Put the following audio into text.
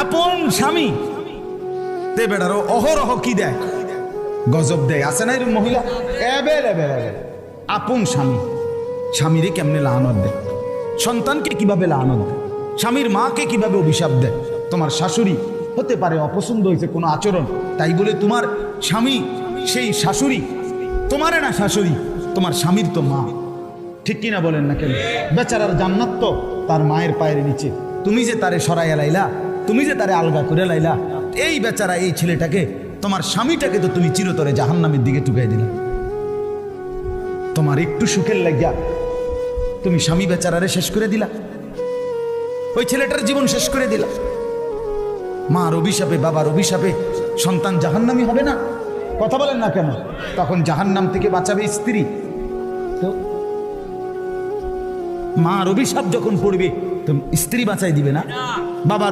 আপন স্বামী তে বেড়ারো অহরহ কি দেয়, গজব দেয়। আছে না এরকম মহিলা? আপন স্বামী স্বামীরে কেমনে লানত দেয়, সন্তানকে কিভাবে লানত দেয়, স্বামীর মাকে কিভাবে অভিশাপ দেয়। তোমার শাশুড়ি হতে পারে অপছন্দ হয়েছে কোনো আচরণ, তাই বলে তোমার স্বামী সেই শাশুড়ি তোমারে না, শাশুড়ি তোমার স্বামীর তো মা, ঠিক কিনা বলেন না কেন? বেচারার জান্নাত তো তার মায়ের পায়ের নিচে। তুমি যে তারে সরাইয়া লাইলা, তুমি যে তারে আলগা করে লাইলা, এই বেচারা এই ছেলেটাকে, তোমার স্বামীটাকে তো তুমি চিরতরে জাহান্নামের দিকে টুকাই দিলা। তোমার একটু সুখের লাগিয়া তুমি স্বামী বেচারারে শেষ করে দিলা, ওই ছেলেটার জীবন শেষ করে দিলা। মার অভিশাপে, বাবার অভিশাপে সন্তান জাহান্নামী হবে না? কথা বলেন না কেন? তখন জাহান্নাম থেকে বাঁচাবে স্ত্রী। তো মার অভিশাপ যখন পড়বে তো স্ত্রী বাঁচাই দিবে না? বাবার